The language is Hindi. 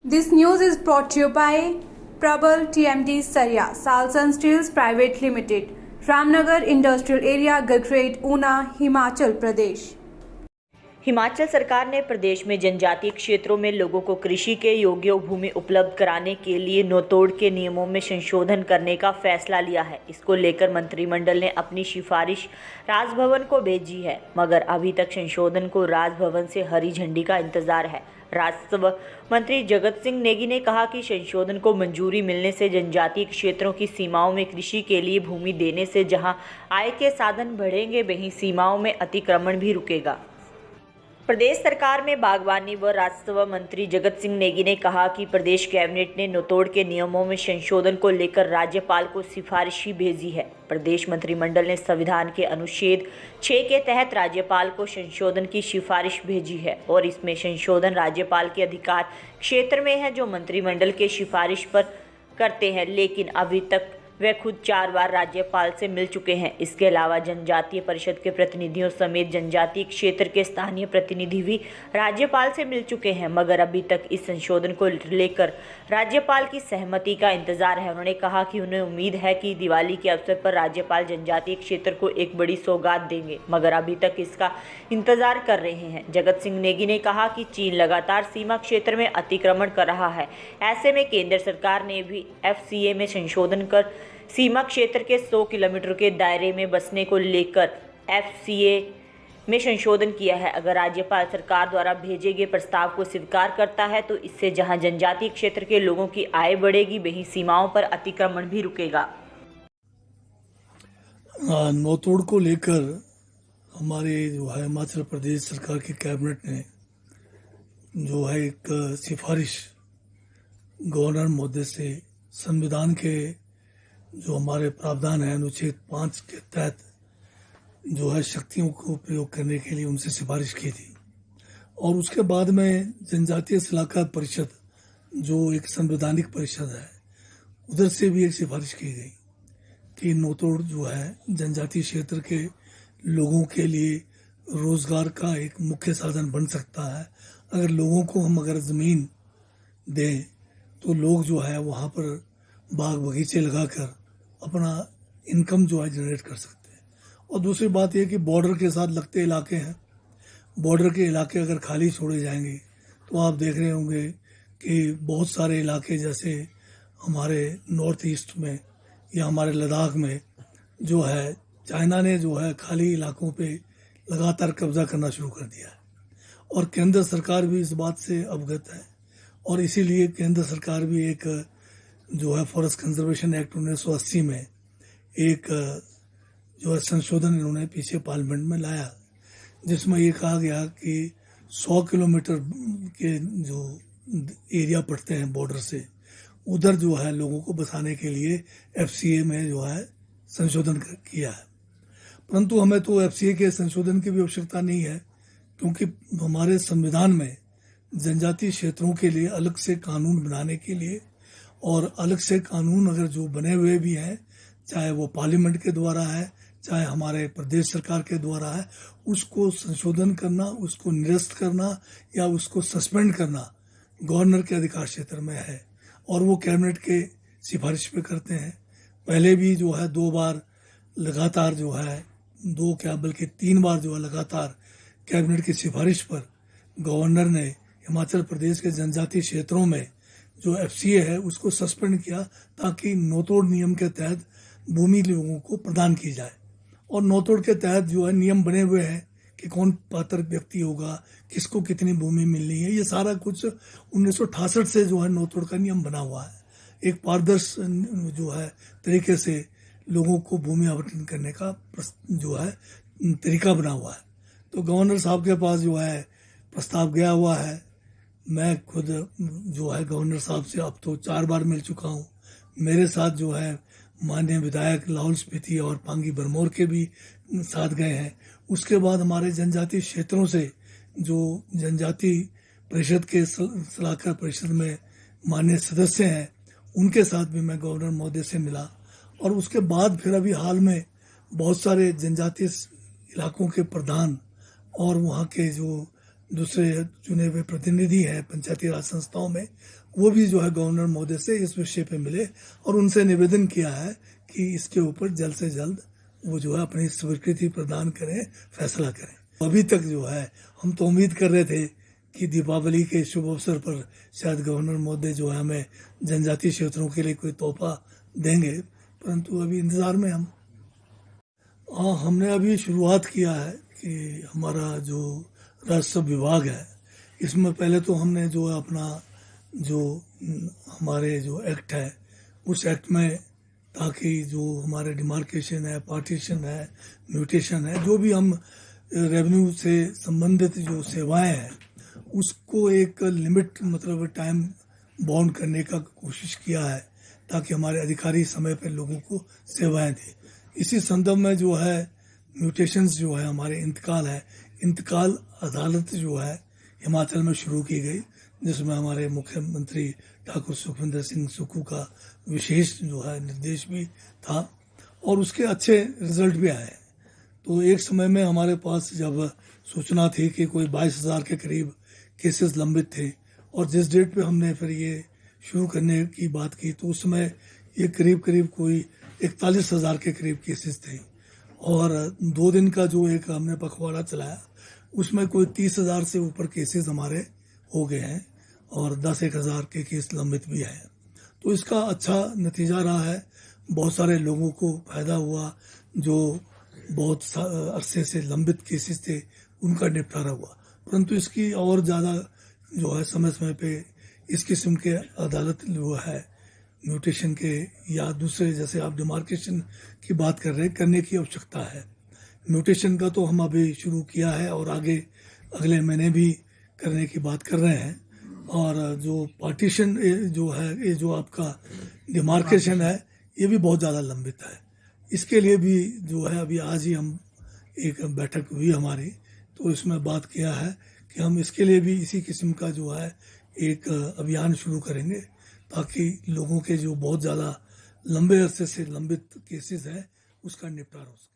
This news is brought to you by Prabal TMT Sarya, Salsan Steels Private Limited, Ramnagar Industrial Area, Gagret, Una, Himachal Pradesh. Himachal सरकार ने प्रदेश में जनजातीय क्षेत्रों में लोगों को कृषि के योग्य भूमि उपलब्ध कराने के लिए नोतोड़ के नियमों में संशोधन करने का फैसला लिया है। इसको लेकर मंत्रिमंडल ने अपनी सिफारिश राजभवन को भेजी है, मगर अभी तक संशोधन को राजभवन से हरी झंडी का इंतजार है। राजस्व मंत्री जगत सिंह नेगी ने कहा कि संशोधन को मंजूरी मिलने से जनजातीय क्षेत्रों की सीमाओं में कृषि के लिए भूमि देने से जहां आय के साधन बढ़ेंगे, वहीं सीमाओं में अतिक्रमण भी रुकेगा। प्रदेश सरकार में बागवानी व राजस्व मंत्री जगत सिंह नेगी ने कहा कि प्रदेश कैबिनेट ने नोतोड़ के नियमों में संशोधन को लेकर राज्यपाल को सिफारिश भेजी है। प्रदेश मंत्रिमंडल ने संविधान के अनुच्छेद 6 के तहत राज्यपाल को संशोधन की सिफारिश भेजी है और इसमें संशोधन राज्यपाल के अधिकार क्षेत्र में है, जो मंत्रिमंडल के सिफारिश पर करते हैं, लेकिन अभी तक वे खुद 4 बार राज्यपाल से मिल चुके हैं। इसके अलावा जनजातीय परिषद के प्रतिनिधियों समेत जनजातीय क्षेत्र के स्थानीय प्रतिनिधि भी राज्यपाल से मिल चुके हैं, मगर अभी तक इस संशोधन को लेकर राज्यपाल की सहमति का इंतजार है। उन्होंने कहा कि उन्हें उम्मीद है कि दिवाली के अवसर पर राज्यपाल जनजातीय क्षेत्र को एक बड़ी सौगात देंगे, मगर अभी तक इसका इंतजार कर रहे हैं। जगत सिंह नेगी ने कहा कि चीन लगातार सीमा क्षेत्र में अतिक्रमण कर रहा है। ऐसे में केंद्र सरकार ने भी FCA में संशोधन कर सीमा क्षेत्र के 100 किलोमीटर के दायरे में बसने को लेकर FCA में संशोधन किया है। अगर राज्यपाल सरकार द्वारा भेजे गए प्रस्ताव को स्वीकार करता है तो इससे जहां जनजातीय क्षेत्र के लोगों की आय बढ़ेगी, वहीं सीमाओं पर अतिक्रमण भी रुकेगा। नौतोड़ को लेकर हमारे जो है हिमाचल प्रदेश सरकार की कैबिनेट ने जो है एक सिफारिश गवर्नर महोदय से संविधान के जो हमारे प्रावधान है अनुच्छेद 5 के तहत जो है शक्तियों को प्रयोग करने के लिए उनसे सिफारिश की थी। और उसके बाद में जनजातीय सलाहकार परिषद जो एक संवैधानिक परिषद है, उधर से भी एक सिफारिश की गई कि नौतोड़ जो है जनजातीय क्षेत्र के लोगों के लिए रोजगार का एक मुख्य साधन बन सकता है। अगर लोगों को हम ज़मीन दें तो लोग जो है वहाँ पर बाग बगीचे लगाकर अपना इनकम जो है जनरेट कर सकते हैं। और दूसरी बात यह कि बॉर्डर के साथ लगते इलाके हैं, बॉर्डर के इलाके अगर खाली छोड़े जाएंगे तो आप देख रहे होंगे कि बहुत सारे इलाके जैसे हमारे नॉर्थ ईस्ट में या हमारे लद्दाख में जो है चाइना ने जो है खाली इलाकों पे लगातार कब्जा करना शुरू कर दिया है। और केंद्र सरकार भी इस बात से अवगत है और इसीलिए केंद्र सरकार भी एक जो है फॉरेस्ट कंजर्वेशन एक्ट 1980 में एक जो है संशोधन इन्होंने पीछे पार्लियामेंट में लाया, जिसमें ये कहा गया कि 100 किलोमीटर के जो एरिया पड़ते हैं बॉर्डर से, उधर जो है लोगों को बसाने के लिए FCA में जो है संशोधन किया है। परंतु हमें तो FCA के संशोधन की भी आवश्यकता नहीं है, क्योंकि हमारे संविधान में जनजातीय क्षेत्रों के लिए अलग से कानून बनाने के लिए और अलग से कानून अगर जो बने हुए भी हैं, चाहे वो पार्लियामेंट के द्वारा है, चाहे हमारे प्रदेश सरकार के द्वारा है, उसको संशोधन करना, उसको निरस्त करना या उसको सस्पेंड करना गवर्नर के अधिकार क्षेत्र में है और वो कैबिनेट के सिफारिश पे करते हैं। पहले भी जो है 2 बार लगातार जो है 2 क्या बल्कि 3 बार जो है लगातार कैबिनेट की सिफारिश पर गवर्नर ने हिमाचल प्रदेश के जनजातीय क्षेत्रों में जो FCA है उसको सस्पेंड किया, ताकि नौतोड़ नियम के तहत भूमि लोगों को प्रदान की जाए। और नौतोड़ के तहत जो है नियम बने हुए हैं कि कौन पात्र व्यक्ति होगा, किसको कितनी भूमि मिलनी है, ये सारा कुछ 1968 से जो है नौतोड़ का नियम बना हुआ है। एक पारदर्शी जो है तरीके से लोगों को भूमि आवंटन करने का जो है तरीका बना हुआ है। तो गवर्नर साहब के पास जो है प्रस्ताव गया हुआ है। मैं खुद जो है गवर्नर साहब से अब तो 4 बार मिल चुका हूँ। मेरे साथ जो है माननीय विधायक लाहौल स्पीति और पांगी बरमौर के भी साथ गए हैं। उसके बाद हमारे जनजातीय क्षेत्रों से जो जनजातीय परिषद के सलाहकार परिषद में माननीय सदस्य हैं, उनके साथ भी मैं गवर्नर महोदय से मिला। और उसके बाद फिर अभी हाल में बहुत सारे जनजातीय इलाकों के प्रधान और वहाँ के जो दूसरे चुने हुए प्रतिनिधि हैं पंचायती राज संस्थाओं में, वो भी जो है गवर्नर महोदय से इस विषय पे मिले और उनसे निवेदन किया है कि इसके ऊपर जल्द से जल्द वो जो है अपनी स्वीकृति प्रदान करें, फैसला करें। अभी तक जो है हम तो उम्मीद कर रहे थे कि दीपावली के शुभ अवसर पर शायद गवर्नर महोदय जो है हमें जनजातीय क्षेत्रों के लिए कोई तोहफा देंगे, परंतु अभी इंतजार में हम। हमने अभी शुरुआत किया है कि हमारा जो राजस्व विभाग है, इसमें पहले तो हमने जो है अपना जो हमारे जो एक्ट है उस एक्ट में, ताकि जो हमारे डिमार्केशन है, पार्टीशन है, म्यूटेशन है, जो भी हम रेवेन्यू से संबंधित जो सेवाएं हैं उसको एक लिमिट मतलब टाइम बाउंड करने का कोशिश किया है, ताकि हमारे अधिकारी समय पर लोगों को सेवाएं दें। इसी संदर्भ में जो है म्यूटेशंस जो है हमारे इंतकाल अदालत जो है हिमाचल में शुरू की गई, जिसमें हमारे मुख्यमंत्री ठाकुर सुखविंदर सिंह सुक्खू का विशेष जो है निर्देश भी था और उसके अच्छे रिजल्ट भी आए। तो एक समय में हमारे पास जब सूचना थी कि कोई 22,000 के करीब केसेस लंबित थे और जिस डेट पे हमने फिर ये शुरू करने की बात की तो उस समय ये करीब कोई 41,000 के करीब केसेस थे और 2 दिन का जो एक हमने पखवाड़ा चलाया उसमें कोई 30,000 से ऊपर केसेस हमारे हो गए हैं और 10,000 के केस लंबित भी हैं। तो इसका अच्छा नतीजा रहा है, बहुत सारे लोगों को फायदा हुआ, जो बहुत अरसे से लंबित केसेस थे उनका निपटारा हुआ। परंतु इसकी और ज़्यादा जो है समय पे इस किस्म के अदालत जो है म्यूटेशन के या दूसरे जैसे आप डिमार्केशन की बात कर रहे हैं करने की आवश्यकता है। म्यूटेशन का तो हम अभी शुरू किया है और आगे अगले महीने भी करने की बात कर रहे हैं। और जो पार्टीशन जो है, ये जो आपका डिमार्केशन है, ये भी बहुत ज़्यादा लंबित है। इसके लिए भी जो है अभी आज ही हम एक बैठक हुई हमारी, तो इसमें बात किया है कि हम इसके लिए भी इसी किस्म का जो है एक अभियान शुरू करेंगे, ताकि लोगों के जो बहुत ज़्यादा लंबे अरसे से लंबित केसेस हैं उसका निपटारा हो सके।